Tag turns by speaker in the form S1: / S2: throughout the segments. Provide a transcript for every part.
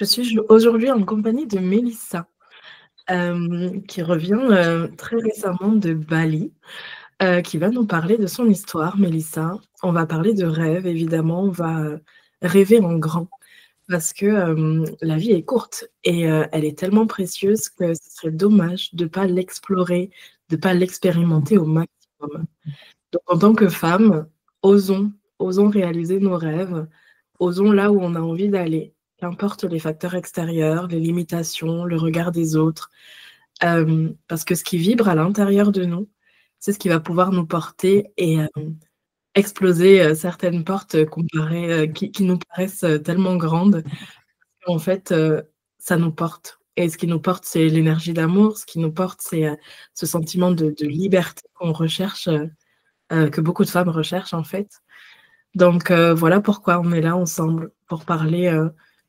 S1: Je suis aujourd'hui en compagnie de Mélissa, qui revient, très récemment de Bali, qui va nous parler de son histoire. Mélissa, on va parler de rêve évidemment, on va, rêver en grand parce que, la vie est courte et elle est tellement précieuse que ce serait dommage de pas l'explorer, de pas l'expérimenter au maximum. Donc en tant que femme, osons, osons réaliser nos rêves, osons là où on a envie d'aller, qu'importe les facteurs extérieurs, les limitations, le regard des autres, parce que ce qui vibre à l'intérieur de nous, c'est ce qui va pouvoir nous porter et exploser, certaines portes, qui nous paraissent, tellement grandes. En fait, ça nous porte et ce qui nous porte, c'est l'énergie d'amour. Ce qui nous porte, c'est, ce sentiment de liberté qu'on recherche, que beaucoup de femmes recherchent, en fait. Donc voilà pourquoi on est là ensemble, pour parler,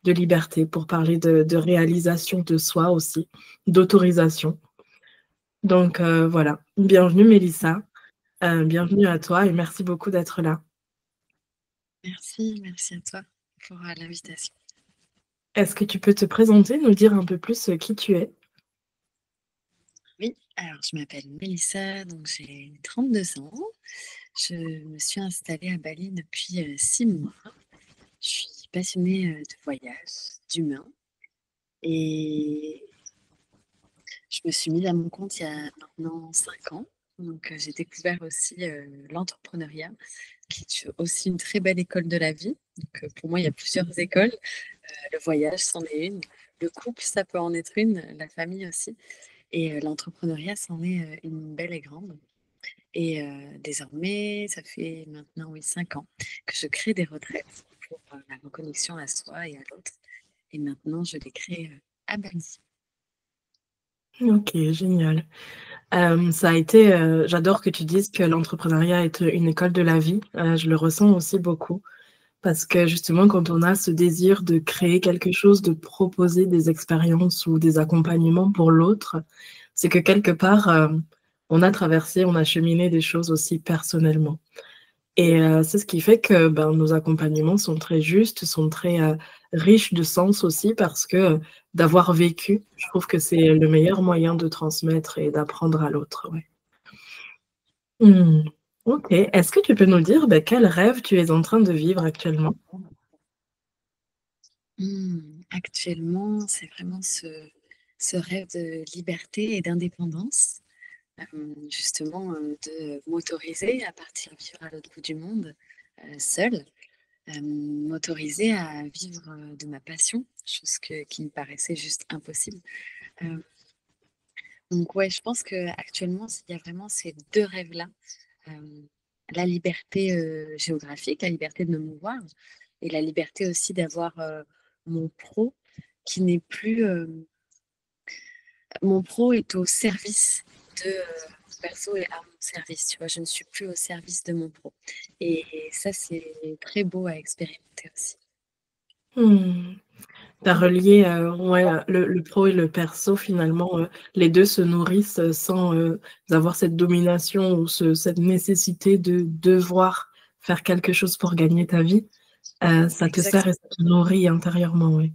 S1: de liberté, pour parler de réalisation de soi aussi, d'autorisation. Donc voilà, bienvenue Mélissa, bienvenue à toi et merci beaucoup d'être là.
S2: Merci à toi pour l'invitation.
S1: Est-ce que tu peux te présenter, nous dire un peu plus, qui tu es?
S2: Oui, alors je m'appelle Mélissa, donc j'ai 32 ans. Je me suis installée à Bali depuis 6 mois. Je suis passionnée de voyage, d'humain, et je me suis mise à mon compte il y a maintenant 5 ans. Donc j'ai découvert aussi l'entrepreneuriat, qui est aussi une très belle école de la vie. Donc pour moi, il y a plusieurs écoles. Le voyage, c'en est une. Le couple, ça peut en être une. La famille aussi. Et l'entrepreneuriat, c'en est une belle et grande. Et désormais, ça fait maintenant, oui, 5 ans que je crée des retraites pour la reconnexion à soi et à l'autre. Et maintenant, je les crée à Bali.
S1: OK, génial. Ça a été, j'adore que tu dises que l'entrepreneuriat est une école de la vie, je le ressens aussi beaucoup. Parce que justement, quand on a ce désir de créer quelque chose, de proposer des expériences ou des accompagnements pour l'autre, c'est que quelque part, on a traversé, on a cheminé des choses aussi personnellement. Et c'est ce qui fait que, ben, nos accompagnements sont très justes, sont très, riches de sens aussi parce que, d'avoir vécu, je trouve que c'est le meilleur moyen de transmettre et d'apprendre à l'autre, ouais. Mmh. OK. Est-ce que tu peux nous dire, bah, quel rêve tu es en train de vivre actuellement?
S2: Actuellement, c'est vraiment ce rêve de liberté et d'indépendance, justement, de m'autoriser à partir vivre à l'autre bout du monde, seule. M'autoriser à vivre de ma passion, chose qui me paraissait juste impossible. Euh, donc ouais, je pense qu'actuellement, il y a vraiment ces deux rêves-là. Euh, la liberté géographique, la liberté de me mouvoir, et la liberté aussi d'avoir mon pro qui n'est plus... mon pro est au service de perso et à mon service, tu vois. Je ne suis plus au service de mon pro. Et ça, c'est très beau à expérimenter aussi.
S1: Mmh. Tu as relié, ouais, le pro et le perso finalement, les 2 se nourrissent, sans, avoir cette domination ou cette nécessité de devoir faire quelque chose pour gagner ta vie. Ça te sert et
S2: Exactement,
S1: ça te nourrit intérieurement, oui.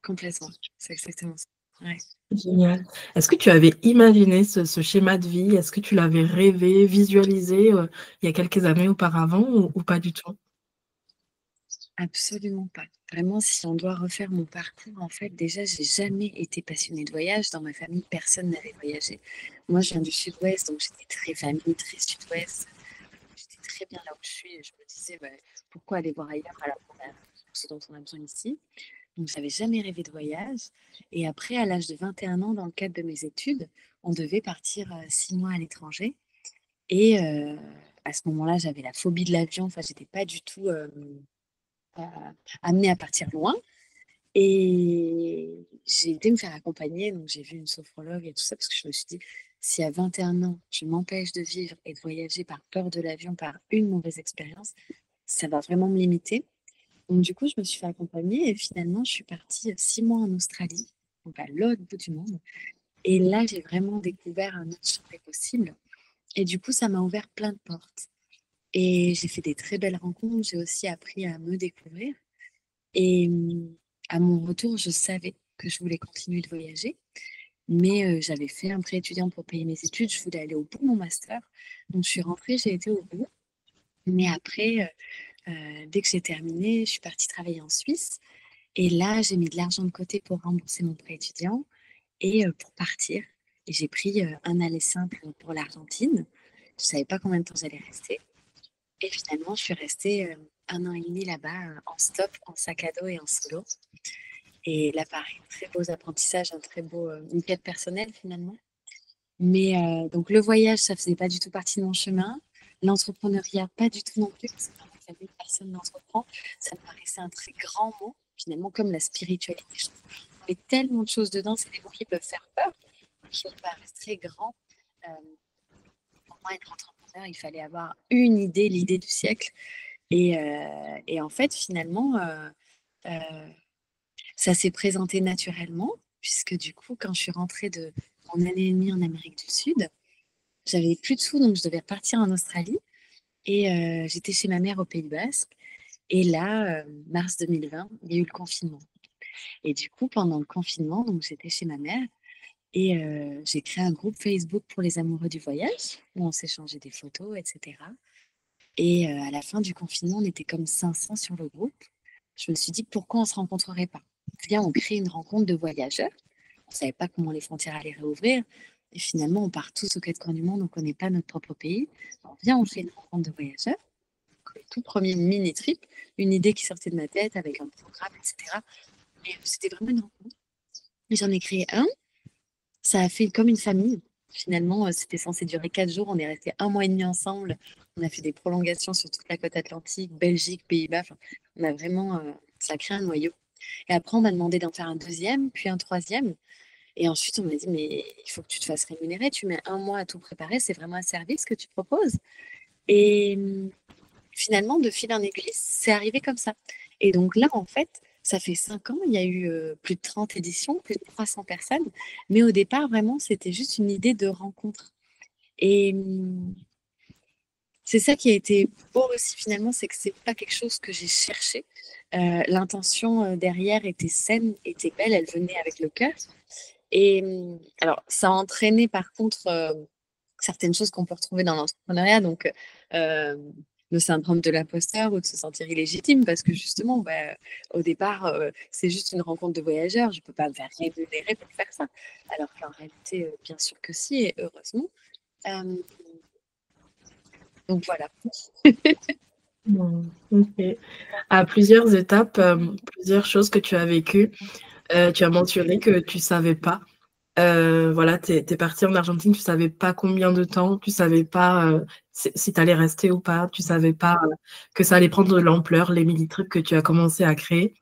S2: complètement. C'est exactement ça. Ouais.
S1: Génial. Est-ce que tu avais imaginé ce schéma de vie? Est-ce que tu l'avais rêvé, visualisé, il y a quelques années auparavant ou pas du tout?
S2: Absolument pas. Vraiment, si on doit refaire mon parcours, en fait, déjà, j'ai jamais été passionnée de voyage. Dans ma famille, personne n'avait voyagé. Moi, je viens du sud-ouest, donc j'étais très famille, très sud-ouest. J'étais très bien là où je suis. Et je me disais, bah, pourquoi aller voir ailleurs alors qu'on a tout ce dont on a besoin ici. Donc, j'avais jamais rêvé de voyage. Et après, à l'âge de 21 ans, dans le cadre de mes études, on devait partir 6 mois à l'étranger. Et à ce moment-là, j'avais la phobie de l'avion. Enfin, j'étais pas du tout euh, amenée à partir loin. Et j'ai été me faire accompagner, donc j'ai vu une sophrologue et tout ça, parce que je me suis dit, si à 21 ans, je m'empêche de vivre et de voyager par peur de l'avion, par une mauvaise expérience, ça va vraiment me limiter. Donc du coup, je me suis fait accompagner et finalement, je suis partie 6 mois en Australie, donc à l'autre bout du monde. Et là, j'ai vraiment découvert un autre champ des possibles. Et du coup, ça m'a ouvert plein de portes. Et j'ai fait des très belles rencontres. J'ai aussi appris à me découvrir. Et à mon retour, je savais que je voulais continuer de voyager, mais j'avais fait un prêt étudiant pour payer mes études. Je voulais aller au bout de mon master. Donc, je suis rentrée, j'ai été au bout. Mais après, dès que j'ai terminé, je suis partie travailler en Suisse. Et là, j'ai mis de l'argent de côté pour rembourser mon prêt étudiant et pour partir. Et j'ai pris un aller simple pour l'Argentine. Je ne savais pas combien de temps j'allais rester. Et finalement, je suis restée 1 an et demi là-bas en stop, en sac à dos et en solo. Et là, pareil, très beaux apprentissages, une quête personnelle finalement. Mais donc le voyage, ça faisait pas du tout partie de mon chemin. L'entrepreneuriat, pas du tout non plus, parce que dans ma famille, personne n'entreprend. Ça me paraissait un très grand mot, finalement, comme la spiritualité. Je trouve qu'on met tellement de choses dedans, c'est des mots qui peuvent faire peur, qui me paraissent très grands. Euh, pour moi, être entrepreneur, il fallait avoir une idée, l'idée du siècle. Et en fait, finalement, euh, ça s'est présenté naturellement, puisque du coup, quand je suis rentrée de mon année et demie en Amérique du Sud, j'avais plus de sous, donc je devais repartir en Australie. Et j'étais chez ma mère au Pays Basque. Et là, mars 2020, il y a eu le confinement. Et du coup, pendant le confinement, donc j'étais chez ma mère et j'ai créé un groupe Facebook pour les amoureux du voyage où on s'échangeait des photos, etc. Et à la fin du confinement, on était comme 500 sur le groupe. Je me suis dit, pourquoi on ne se rencontrerait pas? Viens, on crée une rencontre de voyageurs. On ne savait pas comment les frontières allaient réouvrir. Et finalement, on part tous aux quatre coins du monde, on ne connaît pas notre propre pays. Alors, viens, on fait une rencontre de voyageurs. Le tout premier mini-trip, une idée qui sortait de ma tête avec un programme, etc. Et c'était vraiment une rencontre. Et j'en ai créé un. Ça a fait comme une famille. Finalement, c'était censé durer 4 jours. On est resté 1 mois et demi ensemble. On a fait des prolongations sur toute la côte atlantique, Belgique, Pays-Bas. Enfin, on a vraiment, ça a créé un noyau. Et après, on m'a demandé d'en faire un deuxième, puis un troisième. Et ensuite, on m'a dit, mais il faut que tu te fasses rémunérer. Tu mets 1 mois à tout préparer. C'est vraiment un service que tu proposes. Et finalement, de fil en aiguille, c'est arrivé comme ça. Et donc là, en fait, ça fait 5 ans, il y a eu plus de 30 éditions, plus de 300 personnes. Mais au départ, vraiment, c'était juste une idée de rencontre. Et c'est ça qui a été beau aussi finalement, c'est que c'est pas quelque chose que j'ai cherché. L'intention derrière était saine, était belle, elle venait avec le cœur. Et alors, ça a entraîné par contre certaines choses qu'on peut retrouver dans l'entrepreneuriat, donc le syndrome de l'imposteur ou de se sentir illégitime, parce que justement, bah, au départ, c'est juste une rencontre de voyageurs, je ne peux pas me faire rémunérer pour faire ça. Alors qu'en réalité, bien sûr que si, et heureusement. Donc voilà.
S1: Ok. À plusieurs étapes, plusieurs choses que tu as vécues, tu as mentionné que tu ne savais pas. Voilà, tu es partie en Argentine, tu ne savais pas combien de temps, tu ne savais pas si tu allais rester ou pas, tu ne savais pas que ça allait prendre de l'ampleur, les mini-trips que tu as commencé à créer.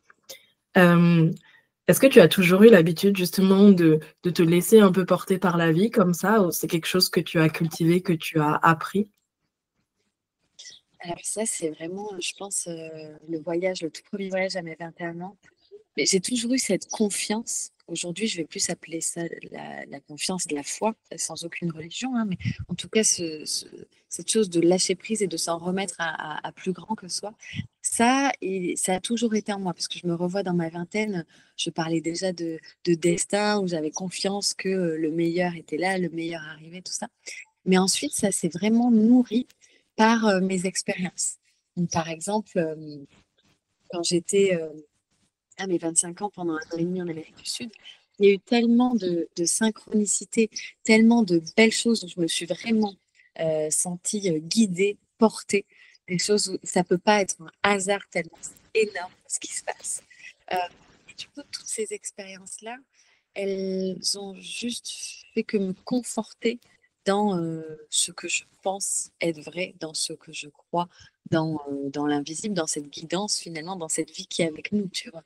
S1: Est-ce que tu as toujours eu l'habitude justement de te laisser un peu porter par la vie comme ça, ou c'est quelque chose que tu as cultivé, que tu as appris?
S2: Alors ça, c'est vraiment, je pense, le tout premier voyage à mes 21 ans. Mais j'ai toujours eu cette confiance. Aujourd'hui, je vais plus appeler ça la confiance, de la foi, sans aucune religion, hein, mais en tout cas, cette chose de lâcher prise et de s'en remettre à plus grand que soi, ça, et ça a toujours été en moi, parce que je me revois dans ma vingtaine, je parlais déjà de destin, où j'avais confiance que le meilleur était là, le meilleur arrivait, tout ça. Mais ensuite, ça s'est vraiment nourri par mes expériences. Donc, par exemple, quand j'étais à mes 25 ans, pendant 1 an et demi en Amérique du Sud, il y a eu tellement de synchronicité, tellement de belles choses où je me suis vraiment sentie guidée, portée. Des choses où ça ne peut pas être un hasard tellement c'est énorme ce qui se passe. Et du coup, toutes ces expériences-là, elles ont juste fait que me conforter dans ce que je pense être vrai, dans ce que je crois, dans l'invisible, dans cette guidance finalement, dans cette vie qui est avec nous, tu vois.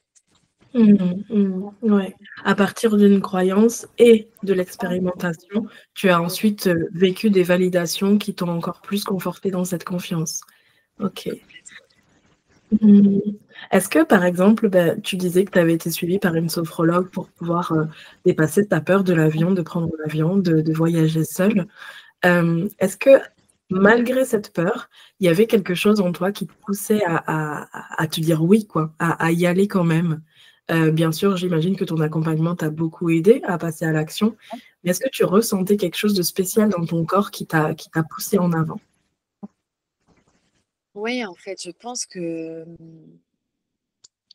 S1: Ouais. À partir d'une croyance et de l'expérimentation, tu as ensuite vécu des validations qui t'ont encore plus conforté dans cette confiance. Ok. Mmh. Est-ce que, par exemple, tu disais que tu avais été suivie par une sophrologue pour pouvoir dépasser ta peur de l'avion, de prendre l'avion, de voyager seule. Est-ce que, malgré cette peur, il y avait quelque chose en toi qui te poussait à te dire oui, quoi, à y aller quand même? Bien sûr, j'imagine que ton accompagnement t'a beaucoup aidé à passer à l'action. Mais est-ce que tu ressentais quelque chose de spécial dans ton corps qui t'a poussé en avant?
S2: Oui, en fait, je pense que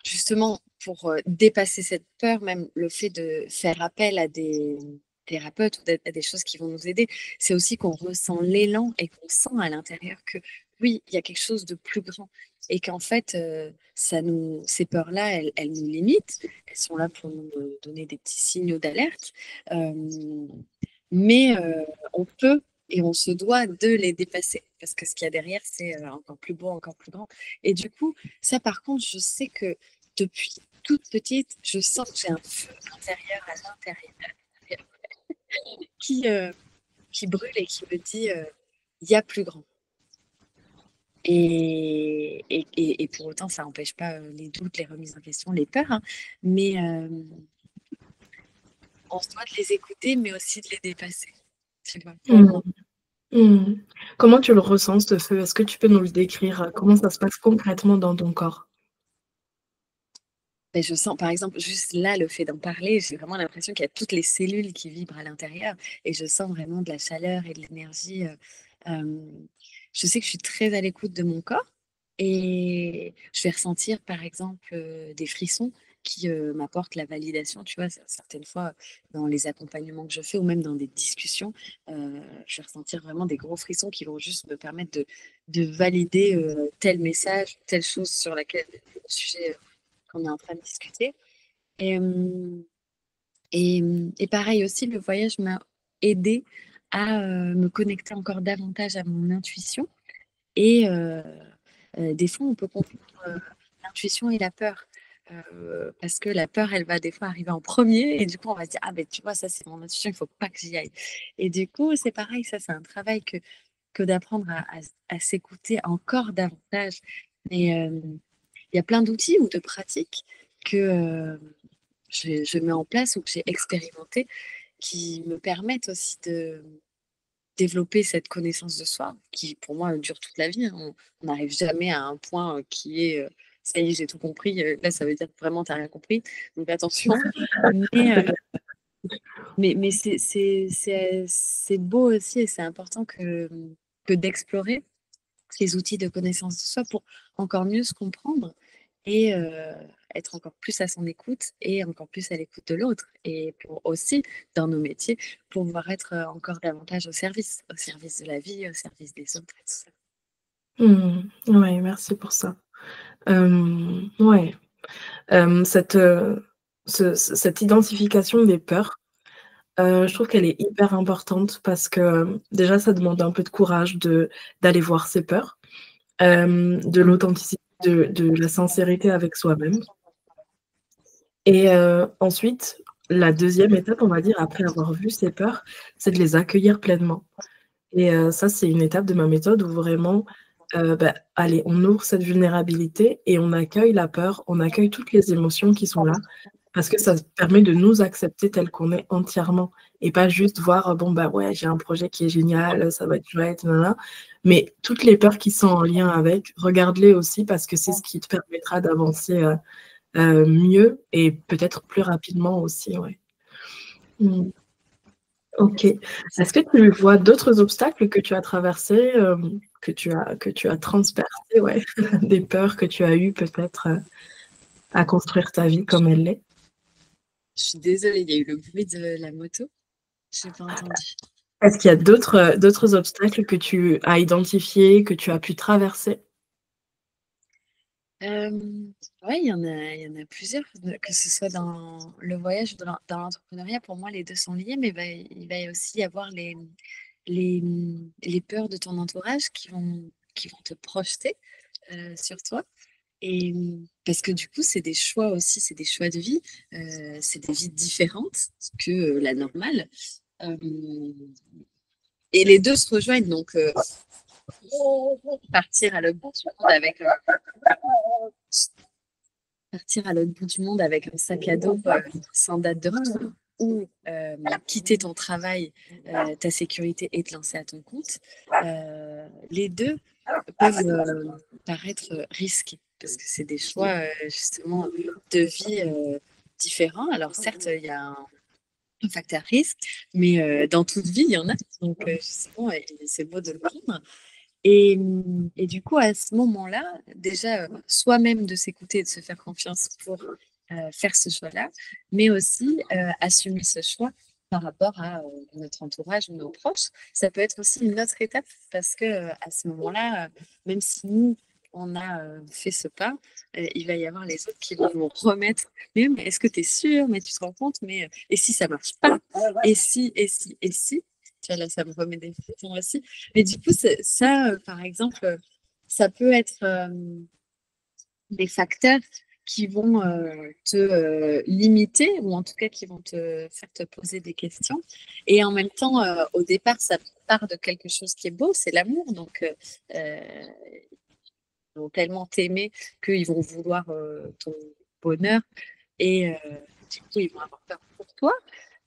S2: justement, pour dépasser cette peur, même le fait de faire appel à des thérapeutes ou à des choses qui vont nous aider, c'est aussi qu'on ressent l'élan et qu'on sent à l'intérieur que oui, il y a quelque chose de plus grand et qu'en fait, ces peurs-là, elles nous limitent. Elles sont là pour nous donner des petits signaux d'alerte. Euh, mais on peut et on se doit de les dépasser parce que ce qu'il y a derrière, c'est encore plus beau, encore plus grand. Et du coup, ça, par contre, je sais que depuis toute petite, je sens que j'ai un feu intérieur à l'intérieur qui, euh, qui brûle et qui me dit il y a plus grand. Et pour autant, ça n'empêche pas les doutes, les remises en question, les peurs, hein. Mais on se doit de les écouter, mais aussi de les dépasser. Tu vois, pour
S1: Mmh.
S2: moi.
S1: Mmh. Comment tu le ressens, ce feu? Est-ce que tu peux nous le décrire? Comment ça se passe concrètement dans ton corps?
S2: Et je sens, par exemple, juste là, le fait d'en parler, j'ai vraiment l'impression qu'il y a toutes les cellules qui vibrent à l'intérieur et je sens vraiment de la chaleur et de l'énergie. Euh, je sais que je suis très à l'écoute de mon corps et je vais ressentir, par exemple, des frissons qui m'apportent la validation. Tu vois, certaines fois, dans les accompagnements que je fais ou même dans des discussions, je vais ressentir vraiment des gros frissons qui vont juste me permettre de valider tel message, telle chose sur laquelle le sujet qu'on est en train de discuter. Et, et pareil aussi, le voyage m'a aidé à me connecter encore davantage à mon intuition. Et des fois, on peut confondre l'intuition et la peur. Parce que la peur, elle va des fois arriver en premier. Et du coup, on va se dire, ah ben tu vois, ça c'est mon intuition, il ne faut pas que j'y aille. Et du coup, c'est pareil, ça c'est un travail que d'apprendre à s'écouter encore davantage. Et il y a plein d'outils ou de pratiques que je mets en place ou que j'ai expérimenté qui me permettent aussi de développer cette connaissance de soi qui, pour moi, dure toute la vie, hein. On n'arrive jamais à un point qui est ça y est, j'ai tout compris. Là, ça veut dire que vraiment, tu n'as rien compris. Donc, attention. Mais,
S1: C'est clair.
S2: mais c'est beau aussi et c'est important que d'explorer ces outils de connaissance de soi pour encore mieux se comprendre et être encore plus à son écoute et encore plus à l'écoute de l'autre. Et pour aussi, dans nos métiers, pouvoir être encore davantage au service de la vie, au service des autres et tout ça.
S1: Mmh. Ouais, merci pour ça. Ouais, cette, cette identification des peurs, je trouve qu'elle est hyper importante parce que, déjà, ça demande un peu de courage d'aller voir ses peurs, de l'authenticité, de la sincérité avec soi-même et ensuite, la deuxième étape, on va dire, après avoir vu ses peurs, c'est de les accueillir pleinement et ça, c'est une étape de ma méthode où vraiment, allez, on ouvre cette vulnérabilité et on accueille la peur, on accueille toutes les émotions qui sont là. Parce que ça permet de nous accepter tels qu'on est entièrement et pas juste voir, bon, bah, ouais, j'ai un projet qui est génial, ça va être chouette, nin nin, mais toutes les peurs qui sont en lien avec, regarde-les aussi parce que c'est ce qui te permettra d'avancer, mieux et peut-être plus rapidement aussi, ouais. Mmh. OK. Est-ce que tu vois d'autres obstacles que tu as traversés, que tu as transpercés, ouais, des peurs que tu as eues peut-être, à construire ta vie comme elle l'est?
S2: Je suis désolée, il y a eu le bruit de la moto. Je n'ai pas entendu.
S1: Est-ce qu'il y a d'autres obstacles que tu as identifiés, que tu as pu traverser?
S2: Ouais, il y en a plusieurs, que ce soit dans le voyage ou dans l'entrepreneuriat. Pour moi, les deux sont liés, mais il va aussi y avoir les peurs de ton entourage qui vont te projeter sur toi. Et parce que du coup, c'est des choix aussi, c'est des choix de vie, c'est des vies différentes que la normale. Euh, et les deux se rejoignent, donc partir à l'autre bout du monde avec partir à l'autre bout du monde avec un sac à dos sans date de retour ou quitter ton travail, ta sécurité et te lancer à ton compte, les deux peuvent paraître risqués. parce que c'est des choix justement de vie différents. Alors certes, il y a un facteur risque, mais dans toute vie, il y en a. Donc justement, c'est beau de le prendre. Et du coup, à ce moment-là, déjà, soi-même de s'écouter et de se faire confiance pour faire ce choix-là, mais aussi assumer ce choix par rapport à notre entourage ou nos proches. Ça peut être aussi une autre étape parce que à ce moment-là, même si nous, on a fait ce pas, il va y avoir les autres qui vont nous remettre. Mais est-ce que tu es sûr? Mais tu te rends compte? Mais et si ça marche pas? Et si, et si, et si? Tu vois, là, ça me remet des questions aussi. Mais du coup, ça, par exemple, ça peut être des facteurs qui vont te limiter ou en tout cas qui vont te faire te poser des questions. Et en même temps, au départ, ça part de quelque chose qui est beau, c'est l'amour. Donc, ils vont tellement t'aimer qu'ils vont vouloir ton bonheur et du coup, ils vont avoir peur pour toi.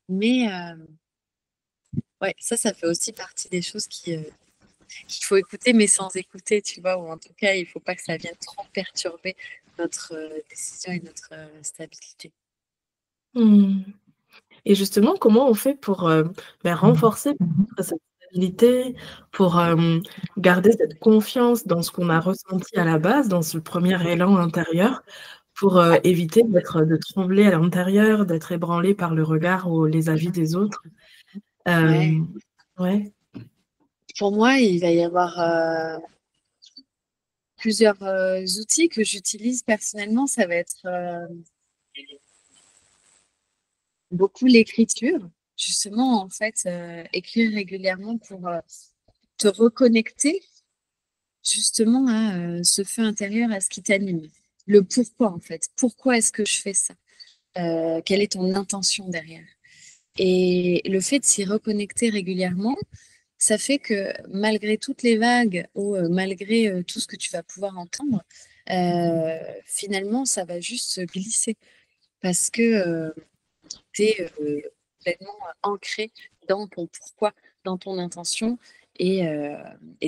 S2: Mais ouais, ça fait aussi partie des choses qu'il faut écouter, mais sans écouter, tu vois, ou en tout cas, il ne faut pas que ça vienne trop perturber notre décision et notre stabilité.
S1: Et justement, comment on fait pour renforcer cette stabilité, pour garder cette confiance dans ce qu'on a ressenti à la base, dans ce premier élan intérieur, pour éviter de trembler à l'intérieur, d'être ébranlé par le regard ou les avis des autres?
S2: Ouais.
S1: Ouais.
S2: Pour moi, il va y avoir plusieurs outils que j'utilise personnellement. Ça va être beaucoup l'écriture. Justement, en fait, écrire régulièrement pour te reconnecter justement à ce feu intérieur, à ce qui t'anime. Le pourquoi, en fait. Pourquoi est-ce que je fais ça? Quelle est ton intention derrière? Et le fait de s'y reconnecter régulièrement, ça fait que malgré toutes les vagues ou malgré tout ce que tu vas pouvoir entendre, finalement, ça va juste se glisser parce que tu es complètement ancré dans ton pourquoi, dans ton intention et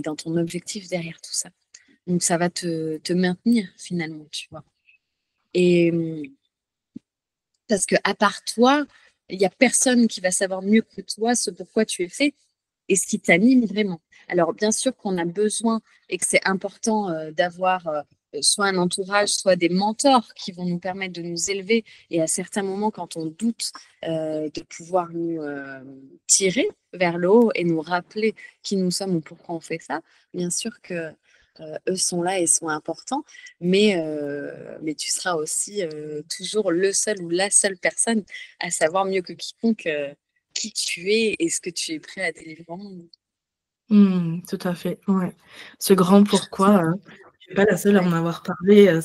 S2: dans ton objectif derrière tout ça. Donc, ça va te maintenir finalement, tu vois. Et parce que à part toi, il n'y a personne qui va savoir mieux que toi ce pourquoi tu es fait et ce qui t'anime vraiment. Alors, bien sûr qu'on a besoin et que c'est important d'avoir soit un entourage, soit des mentors qui vont nous permettre de nous élever et à certains moments, quand on doute, de pouvoir nous tirer vers le haut et nous rappeler qui nous sommes ou pourquoi on fait ça. Bien sûr que eux sont là et sont importants, mais tu seras aussi toujours le seul ou la seule personne à savoir mieux que quiconque qui tu es et ce que tu es prêt à délivrer au monde.
S1: Tout à fait, ouais. Ce grand pourquoi, je suis pas la seule à
S2: Ouais,
S1: en avoir parlé,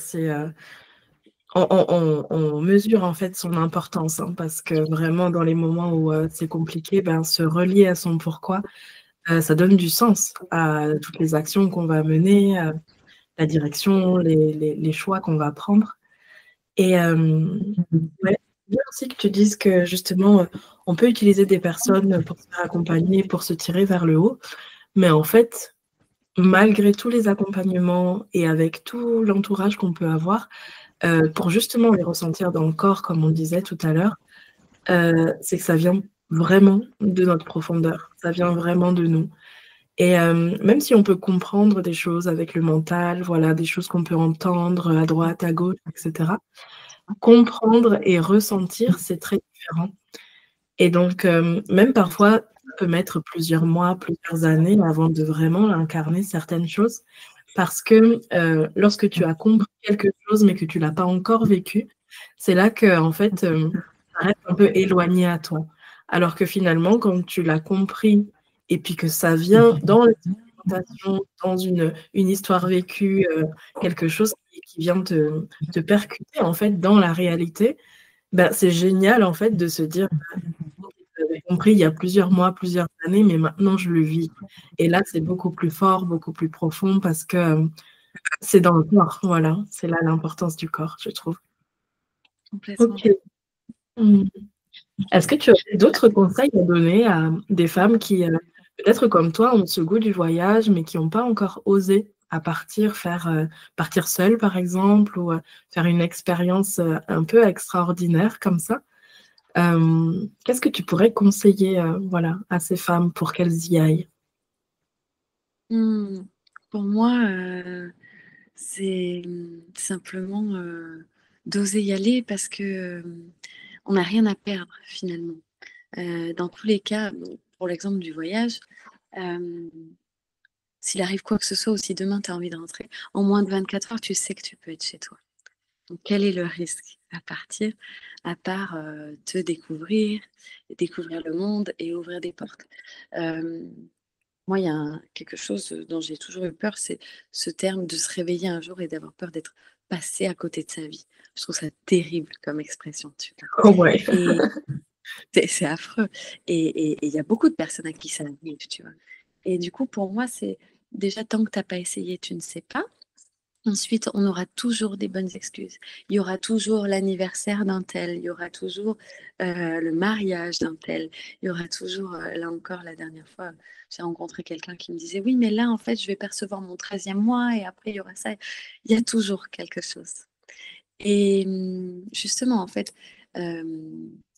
S1: on mesure en fait son importance, hein, parce que vraiment dans les moments où, c'est compliqué, ben, se relier à son pourquoi, ça donne du sens à toutes les actions qu'on va mener, la direction, les choix qu'on va prendre et ouais, c'est bien aussi que tu dises que justement, on peut utiliser des personnes pour se faire accompagner, pour se tirer vers le haut, mais en fait, malgré tous les accompagnements et avec tout l'entourage qu'on peut avoir, pour justement les ressentir dans le corps, comme on disait tout à l'heure, c'est que ça vient vraiment de notre profondeur. Ça vient vraiment de nous et même si on peut comprendre des choses avec le mental, voilà, des choses qu'on peut entendre à droite, à gauche et cetera. Comprendre et ressentir, c'est très différent et donc même parfois, ça peut mettre plusieurs mois, plusieurs années avant de vraiment incarner certaines choses parce que, lorsque tu as compris quelque chose, mais que tu l'as pas encore vécu, c'est là qu'en fait, ça reste un peu éloigné à toi. Alors que finalement, quand tu l'as compris et puis que ça vient dans l'expérimentation, dans une histoire vécue, quelque chose qui vient te percuter en fait dans la réalité, ben, c'est génial en fait de se dire: «J'avais compris il y a plusieurs mois, plusieurs années, mais maintenant je le vis» et là, c'est beaucoup plus fort, beaucoup plus profond parce que, c'est dans le corps, voilà, c'est là l'importance du corps, je trouve.
S2: complètement.
S1: OK. Mmh. Est-ce que tu aurais d'autres conseils à donner à des femmes qui, peut-être comme toi, ont ce goût du voyage, mais qui ont pas encore osé? à partir, partir seule, par exemple, ou faire une expérience un peu extraordinaire comme ça. Qu'est-ce que tu pourrais conseiller, voilà, à ces femmes pour qu'elles y aillent?
S2: Mmh. Pour moi, c'est simplement d'oser y aller parce que on n'a rien à perdre finalement. Dans tous les cas, pour l'exemple du voyage, euh, s'il arrive quoi que ce soit, ou si demain tu as envie de rentrer, en moins de 24 heures, tu sais que tu peux être chez toi. Donc, quel est le risque à partir, à part te découvrir, découvrir le monde et ouvrir des portes. Moi, il y a quelque chose dont j'ai toujours eu peur, c'est ce terme de se réveiller un jour et d'avoir peur d'être passé à côté de sa vie. Je trouve ça terrible comme expression, tu vois.
S1: Oh ouais.
S2: Et c'est affreux. Et il y a beaucoup de personnes à qui ça arrive, tu vois. Et du coup, pour moi, c'est déjà tant que tu n'as pas essayé, tu ne sais pas. Ensuite, on aura toujours des bonnes excuses. Il y aura toujours l'anniversaire d'un tel, il y aura toujours le mariage d'un tel, il y aura toujours, là encore, la dernière fois, j'ai rencontré quelqu'un qui me disait, oui, mais là, en fait, je vais percevoir mon 13e mois et après, il y aura ça. Il y a toujours quelque chose. Et justement, en fait,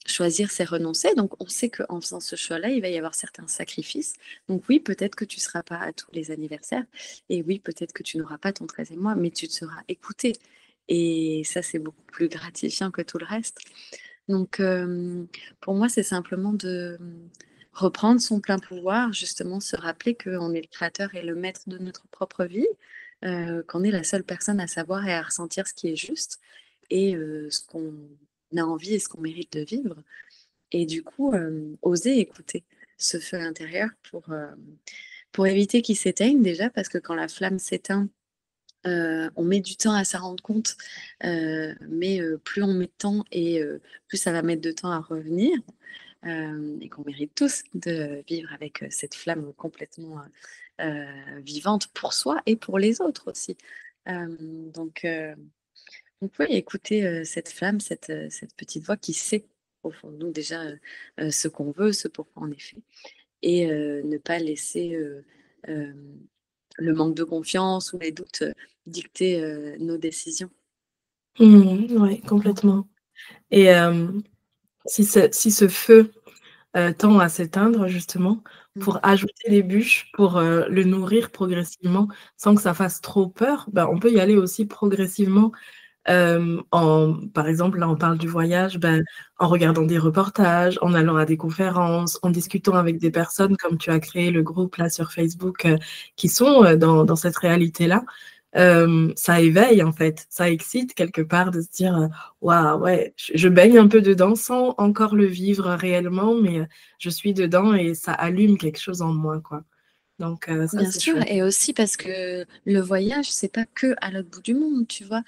S2: choisir, c'est renoncer. Donc, on sait qu'en faisant ce choix-là, il va y avoir certains sacrifices. Donc, oui, peut-être que tu ne seras pas à tous les anniversaires. Et oui, peut-être que tu n'auras pas ton 13e mois, mais tu te seras écouté. Et ça, c'est beaucoup plus gratifiant que tout le reste. Donc, pour moi, c'est simplement de reprendre son plein pouvoir, justement, se rappeler qu'on est le créateur et le maître de notre propre vie, qu'on est la seule personne à savoir et à ressentir ce qui est juste et ce qu'on a envie et ce qu'on mérite de vivre. Et du coup, oser écouter ce feu intérieur pour éviter qu'il s'éteigne déjà, parce que quand la flamme s'éteint, on met du temps à s'en rendre compte, mais plus on met de temps et plus ça va mettre de temps à revenir. Et qu'on mérite tous de vivre avec cette flamme complètement vivante pour soi et pour les autres aussi. Euh, donc, euh, donc oui, écouter cette flamme, cette petite voix qui sait au fond de nous déjà ce qu'on veut, ce pourquoi on est fait, et ne pas laisser euh, le manque de confiance ou les doutes dicter nos décisions.
S1: Ouais, complètement. Et si ce feu tend à s'éteindre justement,
S2: Mm.
S1: pour ajouter des bûches, pour le nourrir progressivement sans que ça fasse trop peur, bah, on peut y aller aussi progressivement. Par exemple, là, on parle du voyage, ben, en regardant des reportages, en allant à des conférences, en discutant avec des personnes comme tu as créé le groupe là sur Facebook, qui sont dans cette réalité-là. Ça éveille en fait, ça excite quelque part de se dire waouh, ouais, je baigne un peu dedans sans encore le vivre réellement, mais je suis dedans et ça allume quelque chose en moi, quoi. Donc, ça,
S2: Bien
S1: c'est
S2: sûr,
S1: chouette.
S2: et aussi parce que le voyage, c'est pas que à l'autre bout du monde, tu vois.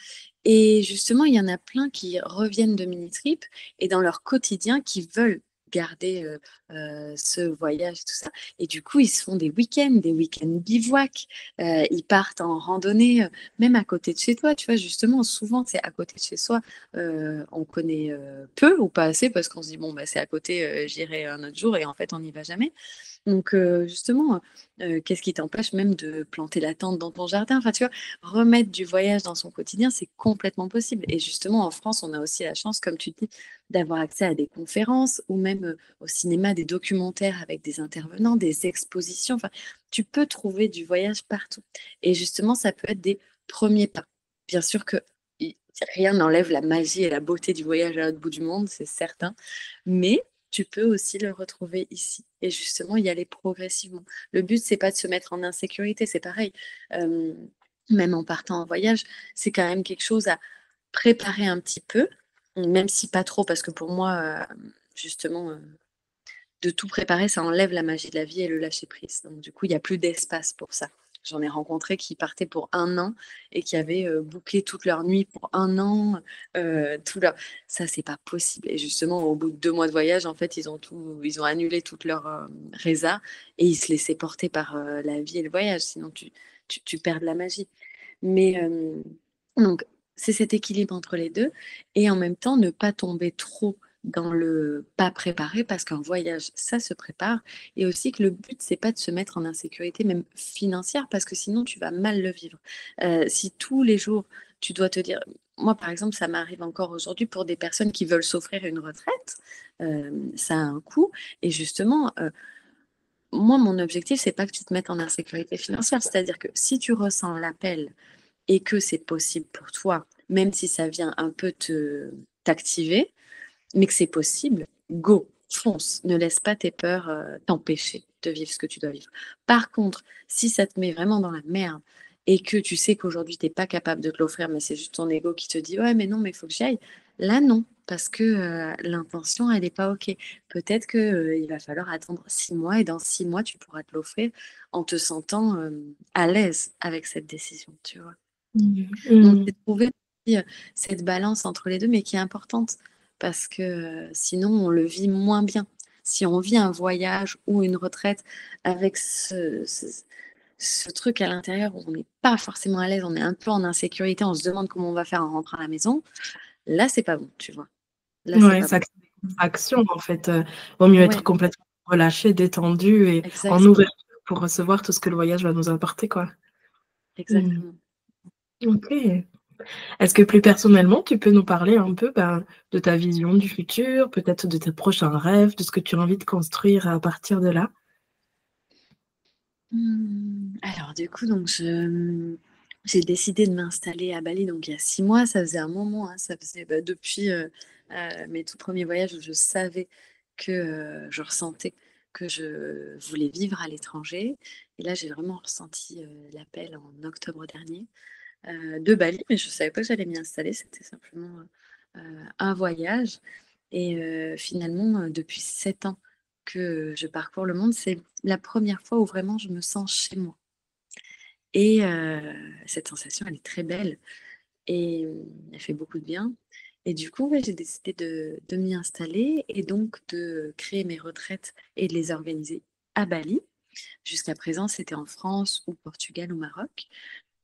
S2: Et justement, il y en a plein qui reviennent de mini-trip et dans leur quotidien qui veulent garder ce voyage, tout ça. Et du coup, ils se font des week-ends bivouac, ils partent en randonnée, même à côté de chez toi, tu vois. Justement, souvent, c'est à côté de chez soi. On connaît peu ou pas assez parce qu'on se dit, bon, bah, c'est à côté, j'irai un autre jour et en fait, on n'y va jamais. Donc, justement, qu'est-ce qui t'empêche même de planter la tente dans ton jardin? Enfin, tu vois, remettre du voyage dans son quotidien, c'est complètement possible. Et justement, en France, on a aussi la chance, comme tu dis, d'avoir accès à des conférences ou même au cinéma, des documentaires avec des intervenants, des expositions. Enfin, tu peux trouver du voyage partout. Et justement, ça peut être des premiers pas. Bien sûr que rien n'enlève la magie et la beauté du voyage à l'autre bout du monde, c'est certain. Mais tu peux aussi le retrouver ici et justement y aller progressivement. Le but, c'est pas de se mettre en insécurité, c'est pareil. Euh, Même en partant en voyage, c'est quand même quelque chose à préparer un petit peu, même si pas trop, parce que pour moi, justement, de tout préparer, ça enlève la magie de la vie et le lâcher prise. Donc du coup, il n'y a plus d'espace pour ça. J'en ai rencontré qui partaient pour un an et qui avaient booké toute leur nuit pour un an. Tout leur... Ça, c'est pas possible. Et justement, au bout de 2 mois de voyage, en fait, ils ont annulé toute leur résa et ils se laissaient porter par la vie et le voyage. Sinon, tu perds de la magie. Mais donc, c'est cet équilibre entre les deux et en même temps, ne pas tomber trop dans le pas préparé, parce qu'un voyage, ça se prépare, et aussi que le but, c'est pas de se mettre en insécurité, même financière, parce que sinon, tu vas mal le vivre. Si tous les jours, tu dois te dire, moi, par exemple, ça m'arrive encore aujourd'hui pour des personnes qui veulent s'offrir une retraite, ça a un coût, et justement, moi, mon objectif, c'est pas que tu te mettes en insécurité financière, c'est-à-dire que si tu ressens l'appel et que c'est possible pour toi, même si ça vient un peu t'activer, mais que c'est possible, go, fonce. Ne laisse pas tes peurs t'empêcher de vivre ce que tu dois vivre. Par contre, si ça te met vraiment dans la merde et que tu sais qu'aujourd'hui, tu n'es pas capable de te l'offrir, mais c'est juste ton ego qui te dit, ouais, mais non, mais il faut que j'y aille. Là, non, parce que l'intention, elle n'est pas OK. Peut-être qu'il va falloir attendre 6 mois, et dans 6 mois, tu pourras te l'offrir en te sentant à l'aise avec cette décision, tu vois. Donc,
S1: Mmh.
S2: c'est trouver aussi, cette balance entre les deux, mais qui est importante, parce que sinon, on le vit moins bien. Si on vit un voyage ou une retraite avec ce truc à l'intérieur où on n'est pas forcément à l'aise, on est un peu en insécurité, on se demande comment on va faire en rentrant à la maison, là, c'est pas bon, tu vois. Là, c'est
S1: Ouais,
S2: pas
S1: ça
S2: bon.
S1: crée des contractions en fait, vaut mieux être
S2: Ouais,
S1: complètement relâché, détendu et en
S2: exactement,
S1: ouverture pour recevoir tout ce que le voyage va nous apporter, quoi. Mmh.
S2: exactement.
S1: OK. Est-ce que plus personnellement, tu peux nous parler un peu, ben, de ta vision du futur, peut-être de tes prochains rêves, de ce que tu as envie de construire à partir de là?
S2: Alors du coup, donc j'ai décidé de m'installer à Bali, donc il y a 6 mois. Ça faisait un moment, hein, ça faisait, depuis, mes tout premiers voyages où je savais que, je ressentais que je voulais vivre à l'étranger, et là, j'ai vraiment ressenti, l'appel en octobre dernier, de Bali, mais je ne savais pas que j'allais m'y installer. C'était simplement, un voyage, et finalement, depuis 7 ans que je parcours le monde, c'est la première fois où vraiment je me sens chez moi, et cette sensation, elle est très belle, et elle fait beaucoup de bien, et du coup, ouais, j'ai décidé de m'y installer et donc de créer mes retraites et de les organiser à Bali. Jusqu'à présent, c'était en France ou Portugal ou Maroc.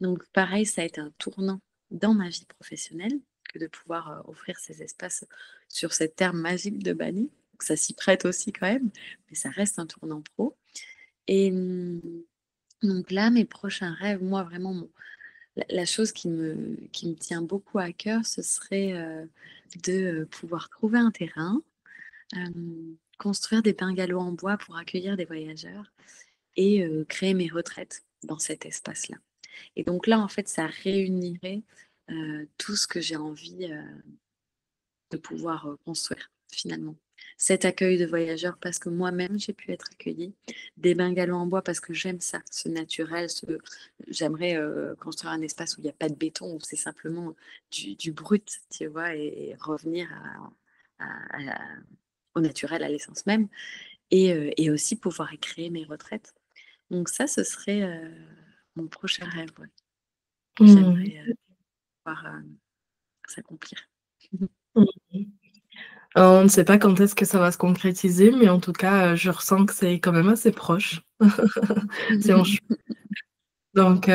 S2: Donc pareil, ça a été un tournant dans ma vie professionnelle que de pouvoir offrir ces espaces sur cette terre magique de Bali. Donc ça s'y prête aussi quand même, mais ça reste un tournant pro. Et donc là, mes prochains rêves, moi vraiment, la chose qui me tient beaucoup à cœur, ce serait de pouvoir trouver un terrain, construire des bungalows en bois pour accueillir des voyageurs, et créer mes retraites dans cet espace-là. Et donc là, en fait, ça réunirait tout ce que j'ai envie de pouvoir construire finalement. Cet accueil de voyageurs parce que moi-même j'ai pu être accueillie, des bungalows en bois parce que j'aime ça, ce naturel, j'aimerais construire un espace où il n'y a pas de béton, où c'est simplement du brut, tu vois, et revenir au naturel, à l'essence même, et aussi pouvoir y créer mes retraites. Donc ça, ce serait mon prochain rêve, ouais, que
S1: Mmh.
S2: j'aimerais voir s'accomplir.
S1: Mmh mh. On ne sait pas quand est-ce que ça va se concrétiser, mais en tout cas, je ressens que c'est quand même assez proche. Si on ch Donc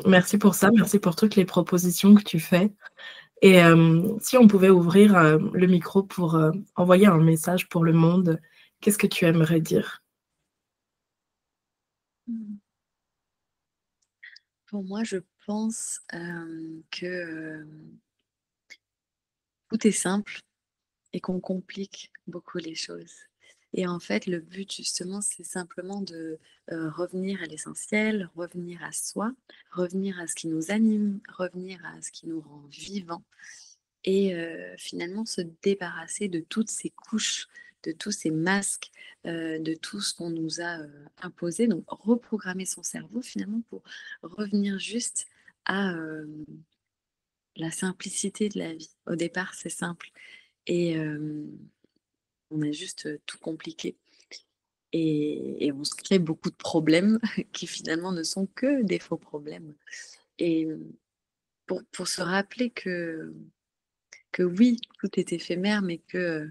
S1: merci pour ça, merci pour toutes les propositions que tu fais et si on pouvait ouvrir, le micro pour, envoyer un message pour le monde, qu'est-ce que tu aimerais dire?
S2: Pour moi, je pense que tout est simple et qu'on complique beaucoup les choses. Et en fait, le but, justement, c'est simplement de revenir à l'essentiel, revenir à soi, revenir à ce qui nous anime, revenir à ce qui nous rend vivants, et finalement se débarrasser de toutes ces couches, de tous ces masques, de tout ce qu'on nous a imposé. Donc, reprogrammer son cerveau finalement pour revenir juste à la simplicité de la vie. Au départ, c'est simple, et on a juste tout compliqué. Et on se crée beaucoup de problèmes qui finalement ne sont que des faux problèmes. Et pour se rappeler que oui, tout est éphémère, mais que,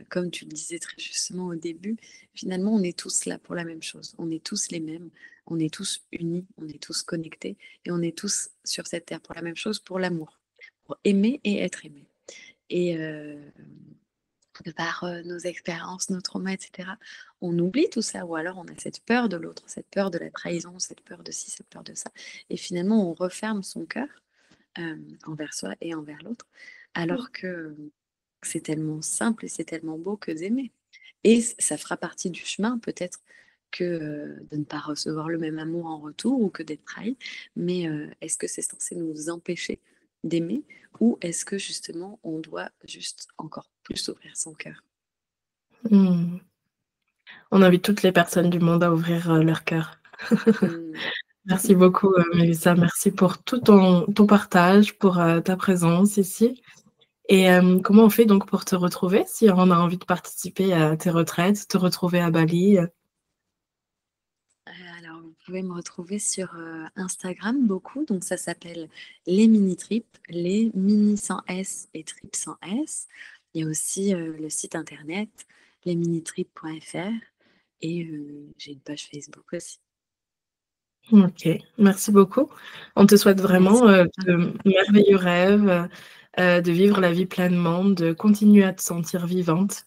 S2: comme tu le disais très justement au début, finalement, on est tous là pour la même chose. On est tous les mêmes, on est tous unis, on est tous connectés, et on est tous sur cette terre pour la même chose, pour l'amour, pour aimer et être aimé. Et de par nos expériences, nos traumas, etc., on oublie tout ça, ou alors on a cette peur de l'autre, cette peur de la trahison, cette peur de ci, cette peur de ça. Et finalement, on referme son cœur envers soi et envers l'autre, alors que c'est tellement simple et c'est tellement beau que d'aimer. Et ça fera partie du chemin, peut-être, que de ne pas recevoir le même amour en retour ou que d'être trahi. Mais est-ce que c'est censé nous empêcher d'aimer, ou est-ce que justement on doit juste encore plus ouvrir son cœur?
S1: Mmh. On invite toutes les personnes du monde à ouvrir, leur cœur.
S2: Mmh.
S1: Merci beaucoup, Mélissa. Merci pour tout ton partage, pour, ta présence ici. Et comment on fait donc pour te retrouver si on a envie de participer à tes retraites, te retrouver à Bali?
S2: Alors vous pouvez me retrouver sur, Instagram beaucoup, donc ça s'appelle les mini trips, les mini sans S et trip sans S. Il y a aussi, le site internet lesminitrips.fr et j'ai une page Facebook aussi.
S1: OK, merci beaucoup. On te souhaite
S2: Merci
S1: vraiment,
S2: à toi.
S1: de merveilleux rêves, de vivre la vie pleinement, de continuer à te sentir vivante,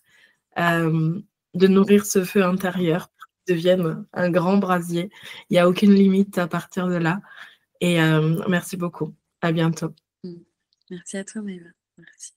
S1: de nourrir ce feu intérieur pour qu'il devienne un grand brasier. Il y a aucune limite à partir de là et merci beaucoup. À bientôt.
S2: Mmh. Merci à toi Maëva. Merci.